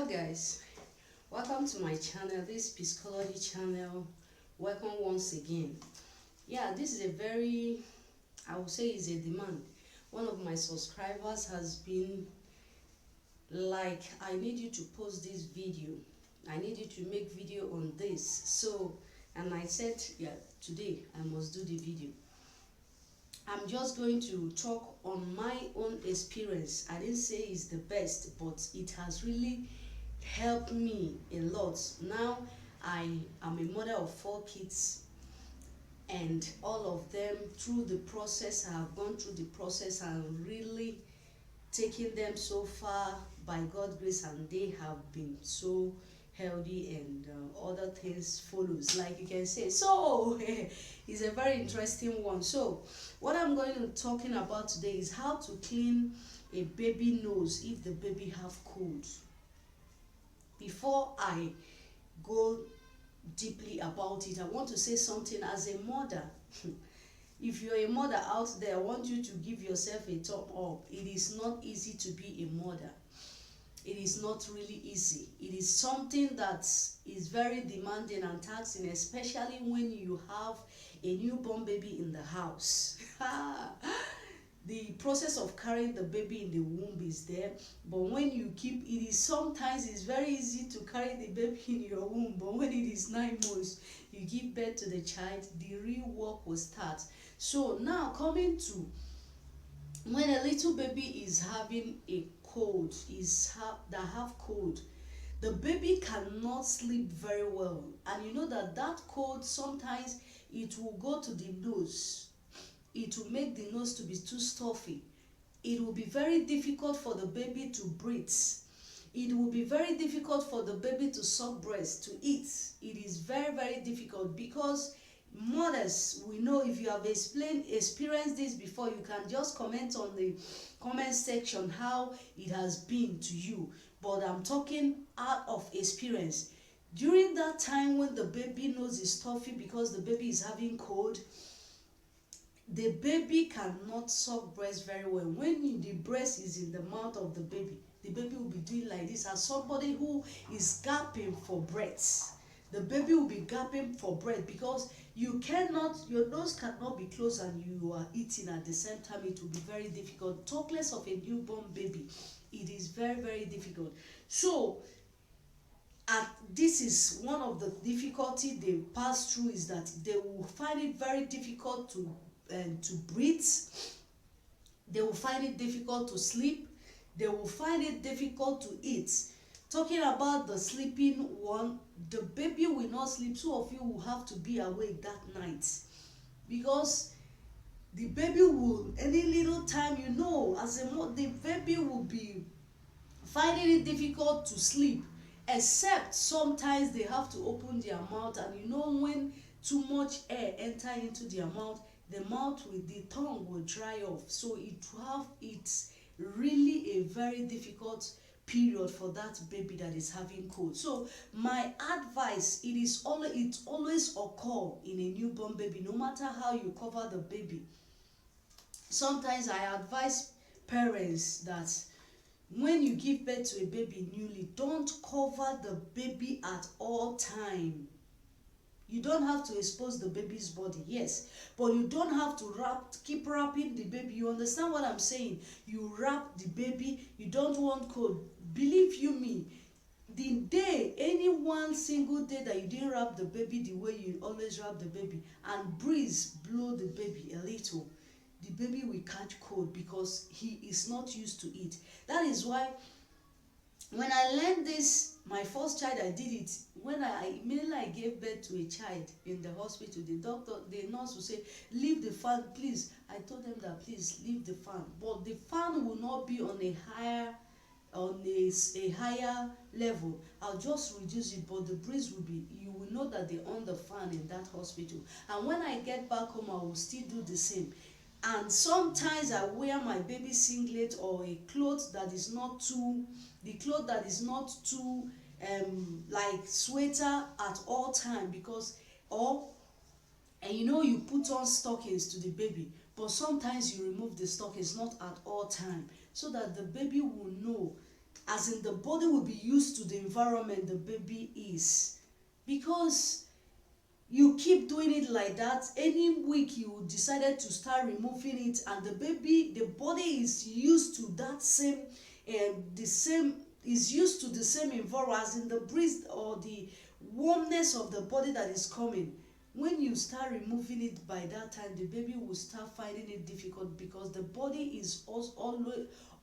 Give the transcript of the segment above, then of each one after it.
Guys, welcome to my channel, this Psychology channel. Welcome once again. Yeah, this is a very, I would say, is a demand. One of my subscribers has been like, I need you to post this video, I need you to make video on this. So, and I said, yeah, today I must do the video. I'm just going to talk on my own experience. I didn't say it's the best, but it has really helped me a lot. Now I am a mother of 4 kids, and all of them, through the process, I have gone through the process and really taken them so far by God's grace, and they have been so healthy, and other things follows, like you can say. So it's a very interesting one. So what I'm going to talking about today is how to clean a baby nose if the baby have cold. Before I go deeply about it, I want to say something as a mother. If you're a mother out there, I want you to give yourself a thumb up. It is not easy to be a mother. It is not really easy. It is something that is very demanding and taxing, especially when you have a newborn baby in the house. The process of carrying the baby in the womb is there, but when you keep it, is sometimes it's very easy to carry the baby in your womb, but when it is 9 months, you give birth to the child, the real work will start. So now coming to when a little baby is having a cold, that have cold, the baby cannot sleep very well, and you know that cold sometimes it will go to the nose. It will make the nose to be too stuffy. It will be very difficult for the baby to breathe. It will be very difficult for the baby to suck breast, to eat. It is very, very difficult, because mothers, we know, if you have experienced this before, you can just comment on the comment section how it has been to you. But I'm talking out of experience. During that time when the baby nose is stuffy because the baby is having cold, the baby cannot suck breast very well. When the breast is in the mouth of the baby will be doing like this, as somebody who is gasping for breath. The baby will be gasping for breath, because you cannot, your nose cannot be closed and you are eating at the same time. It will be very difficult. Talk less of a newborn baby. It is very, very difficult. So this is one of the difficulty they pass through, is that they will find it very difficult to breathe. They will find it difficult to sleep. They will find it difficult to eat. Talking about the sleeping one, the baby will not sleep. Two of you will have to be awake that night, because the baby will, any little time, you know, as a mother, the baby will be finding it difficult to sleep, except sometimes they have to open their mouth, and you know, when too much air enter into their mouth, the tongue will dry off. So it's really a very difficult period for that baby that is having cold. So my advice, it always occur in a newborn baby, no matter how you cover the baby. Sometimes I advise parents that when you give birth to a baby newly, don't cover the baby at all time. You don't have to expose the baby's body, yes, but you don't have to keep wrapping the baby. You understand what I'm saying? You wrap the baby, you don't want cold. Believe you me, the day, any one single day that you didn't wrap the baby the way you always wrap the baby, and breeze blow the baby a little, the baby will catch cold, because he is not used to it. That is why when I learned this, my first child, I did it when immediately I gave birth to a child in the hospital. The nurse would say, leave the fan, please. I told them that, please leave the fan, but the fan will not be on a higher level. I'll just reduce it, but the breeze will be, you will know that they own the fan in that hospital. And when I get back home, I will still do the same. And sometimes I wear my baby singlet or a cloth that is not too, like sweater at all time, because, and you know, you put on stockings to the baby, but sometimes you remove the stockings, not at all time, so that the baby will know as in the body will be used to the environment the baby is. Because you keep doing it like that, any week you decided to start removing it, and the body is used to that same is used to the same environment, as in the breeze or the warmness of the body that is coming. When you start removing it, by that time the baby will start finding it difficult, because the body is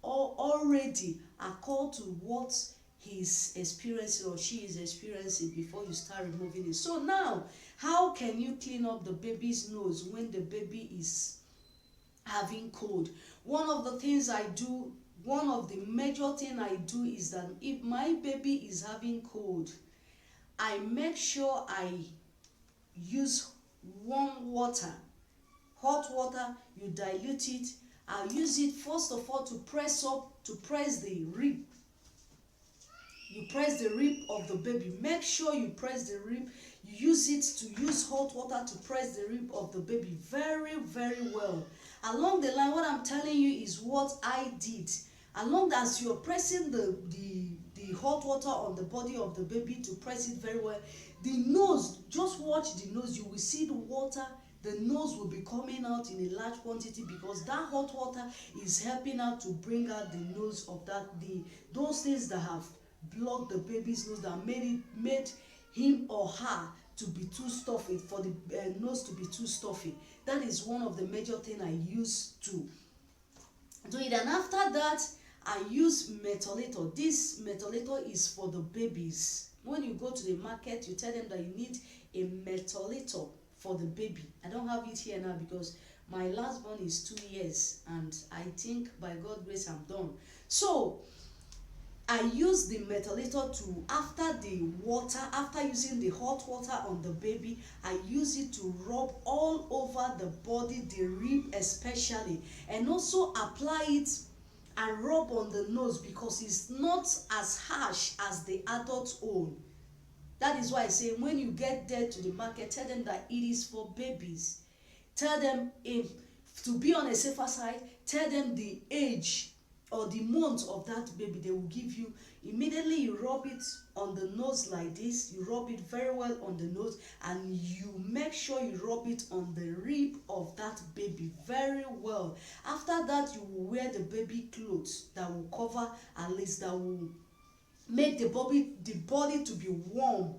already accustomed to what he's experiencing or she is experiencing before you start removing it. So now, how can you clean up the baby's nose when the baby is having cold? One of the major things I do is that if my baby is having cold, I make sure I use warm water, hot water. You dilute it. I use it first of all to press the rib. You press the rib of the baby. Make sure you press the rib. You use hot water to press the rib of the baby very, very well. Along the line, what I'm telling you is what I did. Along as you're pressing the hot water on the body of the baby to press it very well, the nose, just watch the nose, you will see the water. The nose will be coming out in a large quantity, because that hot water is helping out to bring out the nose of those things that have blocked the baby's nose, that made him or her to be too stuffy, for the nose to be too stuffy. That is one of the major things I use to do it. And after that, I use methylator. This methylator is for the babies. When you go to the market, you tell them that you need a methylator for the baby. I don't have it here now because my last born is 2 years, and I think by God's grace I'm done. So I use the methylator to, after using the hot water on the baby, I use it to rub all over the body, the rib especially, and also apply it and rub on the nose, because it's not as harsh as the adult own. That is why I say, when you get there to the market, tell them that it is for babies. Tell them, if to be on a safer side, tell them the age or the month of that baby. They will give you. Immediately you rub it on the nose like this. You rub it very well on the nose, and you make sure you rub it on the rib of that baby very well. After that, you will wear the baby clothes that will cover, at least that will make the body to be warm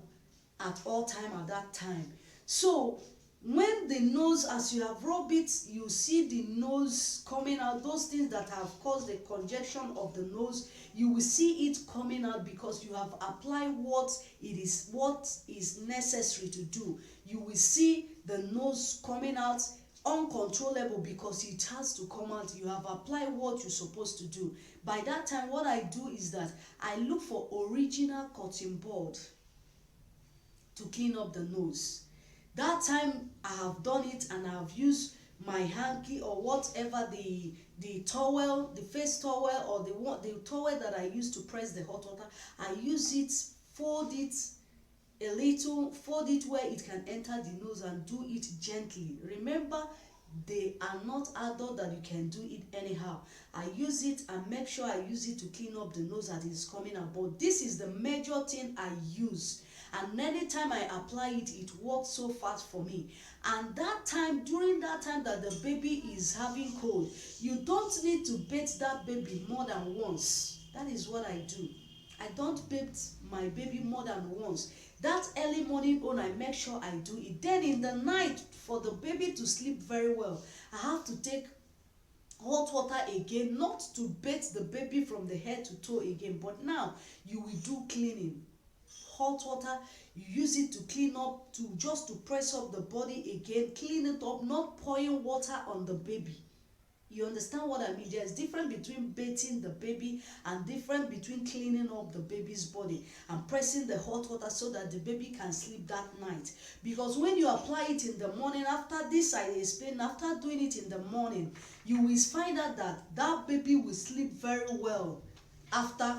at all time at that time. So when the nose, as you have rubbed it, you see the nose coming out, those things that have caused the congestion of the nose, you will see it coming out, because you have applied what is necessary to do. You will see the nose coming out uncontrollable, because it has to come out. You have applied what you're supposed to do. By that time, what I do is that I look for original cotton bud to clean up the nose. That time I have done it, and I have used my hanky or whatever, the towel, the face towel, or the towel that I use to press the hot water. I use it, fold it a little, fold it where it can enter the nose, and do it gently. Remember, they are not adult that you can do it anyhow. I use it and make sure I use it to clean up the nose that is coming out. But this is the major thing I use, and anytime I apply it, it works so fast for me. And that time, during that time that the baby is having cold, you don't need to bathe that baby more than once. That is what I do. I don't bathe my baby more than once. That early morning when I make sure I do it. Then in the night, for the baby to sleep very well, I have to take hot water again, not to bathe the baby from the head to toe again, but now you will do cleaning. Hot water, you use it to clean up, just to press up the body again, clean it up, not pouring water on the baby. You understand what I mean? There's difference between bathing the baby and difference between cleaning up the baby's body and pressing the hot water so that the baby can sleep that night. Because when you apply it in the morning, after this I explained, after doing it in the morning, you will find out that baby will sleep very well. After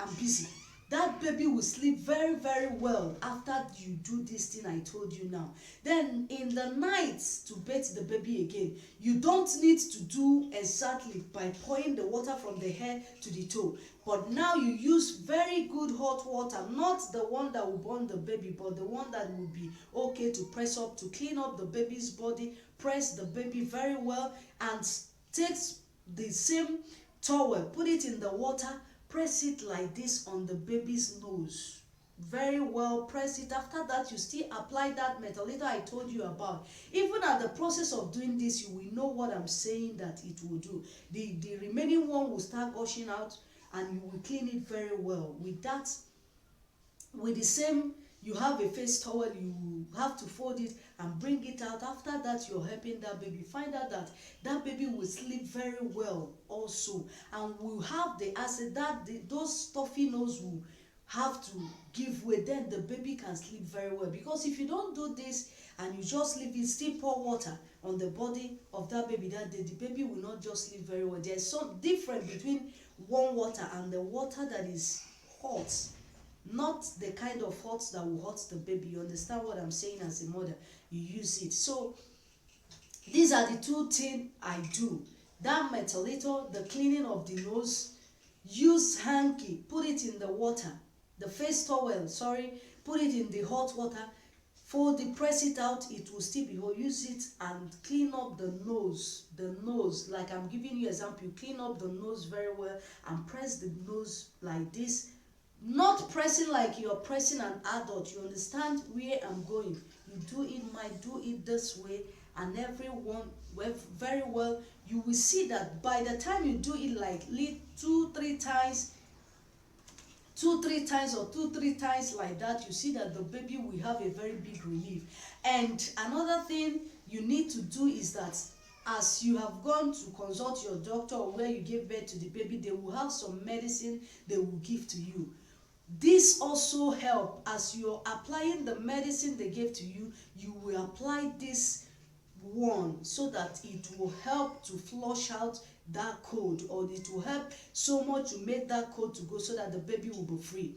I'm busy, that baby will sleep very, very well after you do this thing I told you now. Then in the night, to bathe the baby again, you don't need to do exactly by pouring the water from the head to the toe, But now you use very good hot water, not the one that will burn the baby, but the one that will be okay to press up, to clean up the baby's body. Press the baby very well, and take the same towel, put it in the water, press it like this on the baby's nose very well. Press it. After that, you still apply that methylator I told you about. Even at the process of doing this, you will know what I'm saying that it will do. The remaining one will start gushing out, and you will clean it very well. With that, with the same, you have a face towel, you have to fold it and bring it out. After that, you're helping that baby. Find out that that baby will sleep very well also, and will have the acid that those stuffy nose will have to give way. Then the baby can sleep very well. Because if you don't do this and you just leave it, still pour water on the body of that baby that day, the baby will not just sleep very well. There's some difference between warm water and the water that is hot, not the kind of hot that will hurt the baby. You understand what I'm saying? As a mother, you use it. So these are the two things I do: that methylator, the cleaning of the nose. Use hanky, put it in the water, the face towel, sorry, put it in the hot water, fold it, press it out, it will still be hot. Use it and clean up the nose, like I'm giving you example. You clean up the nose very well and press the nose like this, not pressing like you're pressing an adult. You understand where I'm going? You do it, might do it this way, and everyone very well. You will see that by the time you do it like 2-3 times or 2-3 times like that, you see that the baby will have a very big relief. And another thing you need to do is that as you have gone to consult your doctor, or where you gave birth to the baby, they will have some medicine they will give to you. This also help. As you're applying the medicine they gave to you, you will apply this one, so that it will help to flush out that cold, or it will help so much to make that cold to go, so that the baby will be free.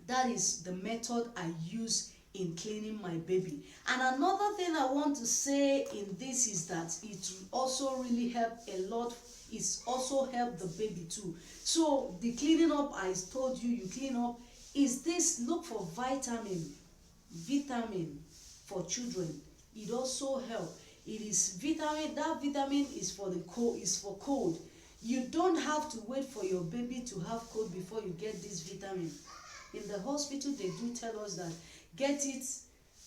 That is the method I use in cleaning my baby. And another thing I want to say in this is that it also really help a lot. It's also help the baby too. So the cleaning up I told you, you clean up, is this: look for vitamin for children. It also help. It is vitamin. That vitamin is for the cold, is for cold. You don't have to wait for your baby to have cold before you get this vitamin. In the hospital, they do tell us that get it,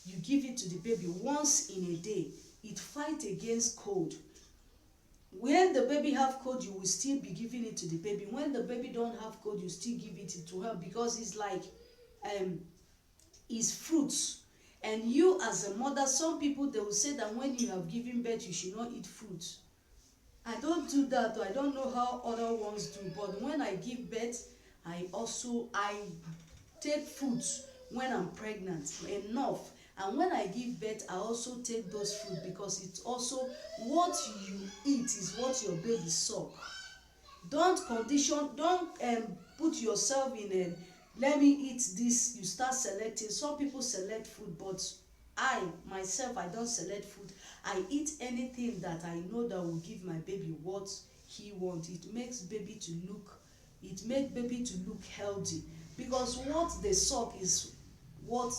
you give it to the baby once in a day. It fights against cold. When the baby have cold, you will still be giving it to the baby. When the baby don't have cold, you still give it to help, because it's like it's fruits. And you as a mother, some people, they will say that when you have given birth, you should not eat fruits. I don't do that. I don't know how other ones do, but when I give birth, I take fruits when I'm pregnant enough. And when I give birth, I also take those fruits, because it's also what you eat is what your baby suck. Don't put yourself in a let me eat this. You start selecting. Some people select food, but I myself, I don't select food. I eat anything that I know that will give my baby what he wants. It makes baby to look healthy, because what they suck is what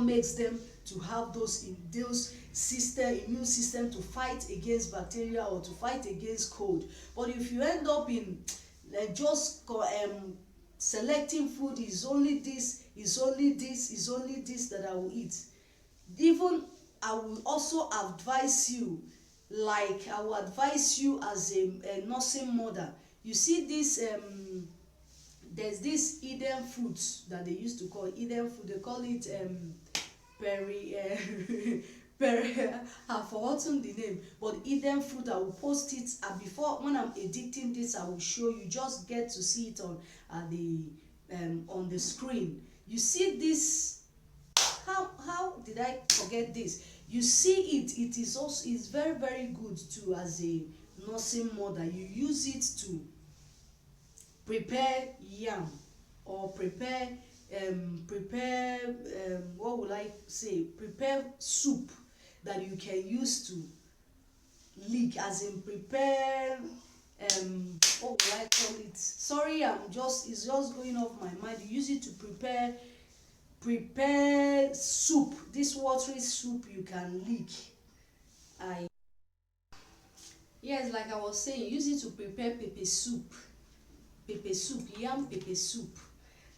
makes them to have those immune system to fight against bacteria or to fight against cold. But if you end up in just selecting food, is only this that I will eat. Even I will also advise you, like I will advise you as a nursing mother. You see this there's this Eden fruits that they used to call Eden food. They call it I've forgotten the name, but Eden fruit. I will post it before, when I'm editing this, I will show you. Just get to see it on the screen. You see this. How did I forget this? You see it. It is also, it's very, very good too. As a nursing mother, you use it to prepare yam, or prepare what will I say, prepare soup that you can use to lick, as in prepare what will I call it, sorry, it's just going off my mind. You use it to prepare soup, this watery soup you can lick. I Yes, like I was saying, use it to prepare yam pepper soup,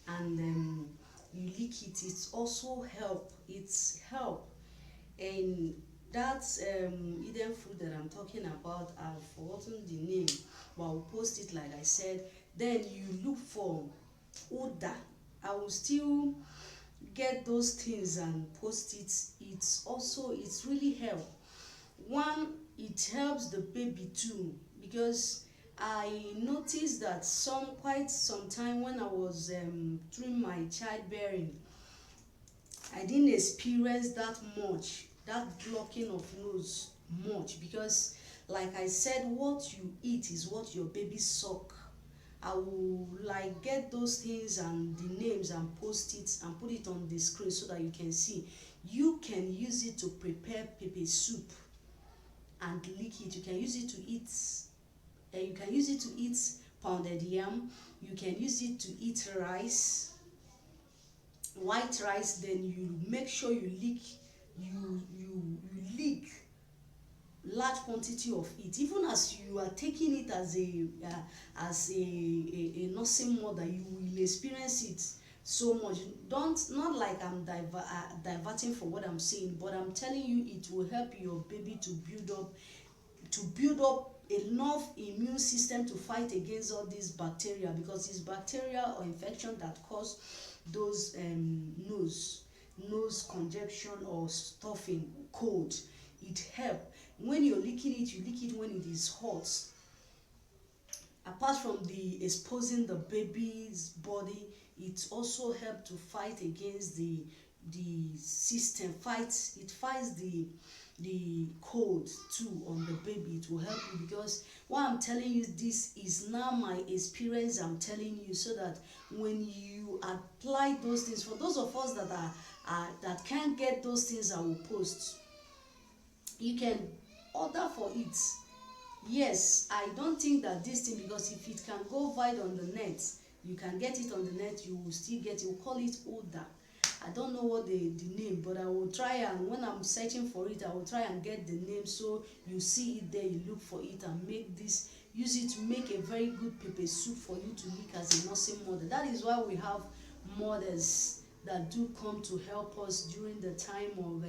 and you lick it. It's also help. And that's Eden fruit that I'm talking about. I've forgotten the name, but I'll post it like I said. Then you look for Uda. I will still get those things and post it. It's really help. One, it helps the baby too, because I noticed that quite some time when I was during my childbearing, I didn't experience that blocking of nose much, because like I said, what you eat is what your baby suck. I will like get those things and the names and post it and put it on the screen so that you can see. You can use it to prepare pepper soup and lick it. You can use it to eat pounded yam. You can use it to eat rice, white rice. Then you make sure you lick large quantity of it. Even as you are taking it as a nursing mother, you will experience it so much. Don't Not like I'm diverting for what I'm saying, but I'm telling you, it will help your baby to build up enough immune system to fight against all these bacteria, because it's bacteria or infection that cause those nose congestion or stuffing, cold. It help. When you're licking it, you lick it when it is hot. Apart from the exposing the baby's body, it also help to fight against the system. It fights the cold too on the baby. It will help you, because why I'm telling you this is now my experience. I'm telling you so that when you apply those things, for those of us that that can't get those things, I will post, you can order for it. Yes, I don't think that this thing, because if it can go wide on the net, you can get it on the net, you will still get it. We'll call it Oda. I don't know what the name, but I will try, and when I'm searching for it, I will try and get the name, so you see it there, you look for it and use it to make a very good pepper soup for you to lick as a nursing mother. That is why we have mothers that do come to help us during the time of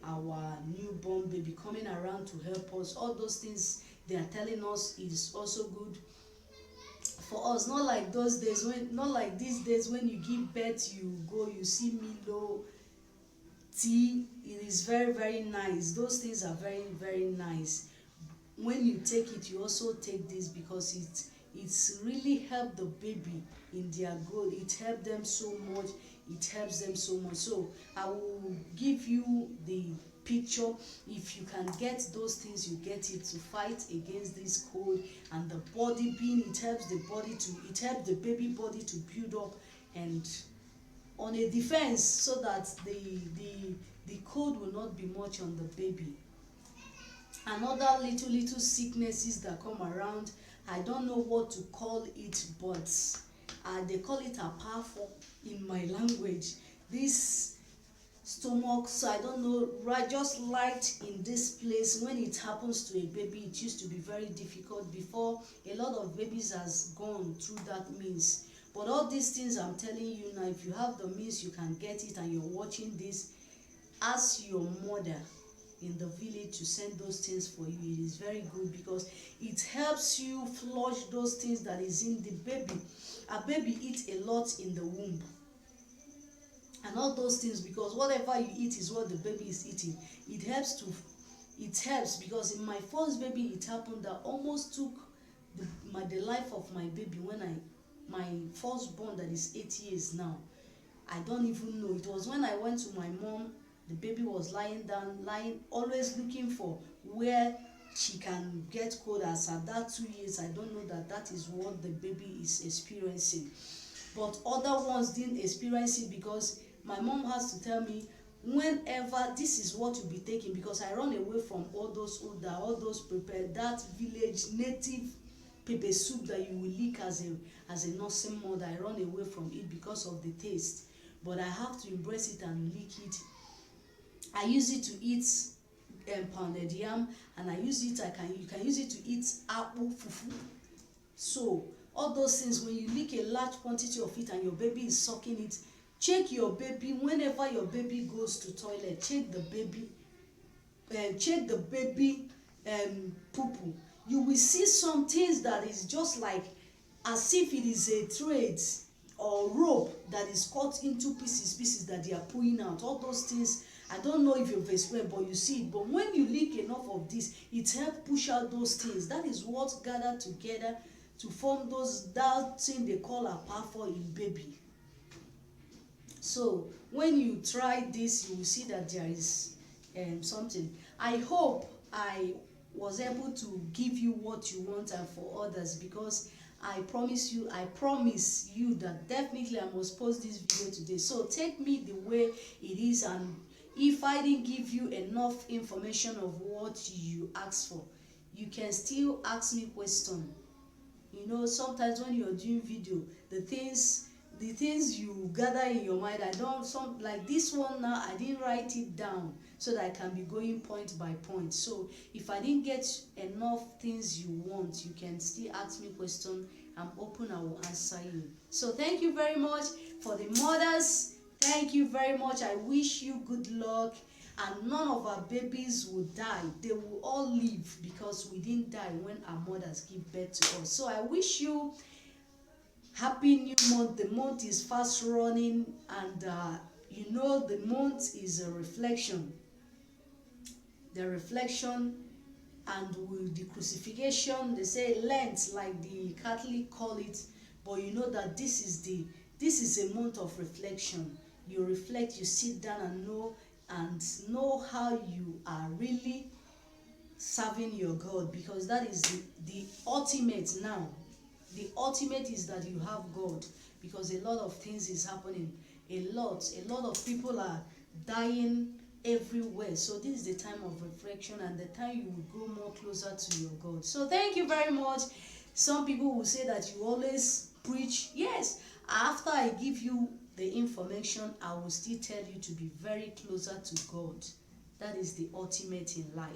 our newborn baby coming around to help us. All those things they are telling us is also good for us. Not like these days when you give birth, you see Milo tea. It is very, very nice. Those things are very, very nice. When you take it, you also take this, because it's really helped the baby in their growth. It helped them so much. It helps them so much. So I will give you the picture. If you can get those things, you get it to fight against this cold and the body being. It helps the baby body to build up and on a defense, so that the cold will not be much on the baby. And other little sicknesses that come around, I don't know what to call it, but they call it a powerful in my language. This stomach, so I don't know, right, just light in this place. When it happens to a baby, it used to be very difficult before. A lot of babies has gone through that means. But all these things I'm telling you now, if you have the means, you can get it, and you're watching this, ask your mother in the village to send those things for you. It is very good, because it helps you flush those things that is in the baby. A baby eats a lot in the womb, and all those things, because whatever you eat is what the baby is eating. It helps, because in my first baby, it happened that almost took the life of my baby. When my firstborn that is 8 years now, I don't even know. It was when I went to my mom, the baby was lying down, always looking for where she can get cold. As at that 2 years, I don't know that is what the baby is experiencing. But other ones didn't experience it, because my mom has to tell me, whenever this is what you'll be taking, because I run away from all those prepared, that village native pepper soup that you will lick as a nursing mother. I run away from it because of the taste, but I have to embrace it and lick it. I use it to eat pounded yam, and I use it, you can use it to eat akpu fufu. So all those things, when you lick a large quantity of it and your baby is sucking it, check your baby. Whenever your baby goes to toilet, check the baby poo poo. You will see some things that is just like as if it is a thread or rope that is cut into pieces that they are pulling out. All those things, I don't know if you've experienced, but you see it. But when you lick enough of this, it helps push out those things. That is what gathered together to form that thing they call a parfor in baby. So when you try this, you will see that there is something. I hope I was able to give you what you want and for others, because I promise you that definitely I must post this video today. So take me the way it is, and if I didn't give you enough information of what you asked for, you can still ask me question. You know, sometimes when you're doing video, the things you gather in your mind, like this one now, I didn't write it down so that I can be going point by point. So if I didn't get enough things you want, you can still ask me question. I'm open, I will answer you. So thank you very much. For the mothers, thank you very much. I wish you good luck, and none of our babies will die. They will all live, because we didn't die when our mothers give birth to us. So I wish you happy new month. The month is fast running, and you know, the month is a reflection. The reflection, and with the crucifixion, they say Lent, like the Catholic call it, but you know that this is a month of reflection. You reflect, you sit down and know how you are really serving your God, because that is the ultimate now. The ultimate is that you have God, because a lot of things is happening. A lot of people are dying everywhere. So this is the time of reflection, and the time you will grow more closer to your God. So thank you very much. Some people will say that you always preach. Yes, after I give you the information, I will still tell you to be very closer to God. That is the ultimate in life.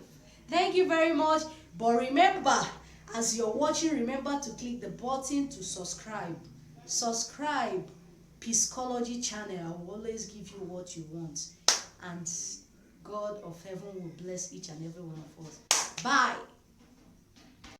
Thank you very much. But remember, as you're watching, remember to click the button to subscribe. Subscribe Psychology channel. I will always give you what you want, and God of heaven will bless each and every one of us. Bye.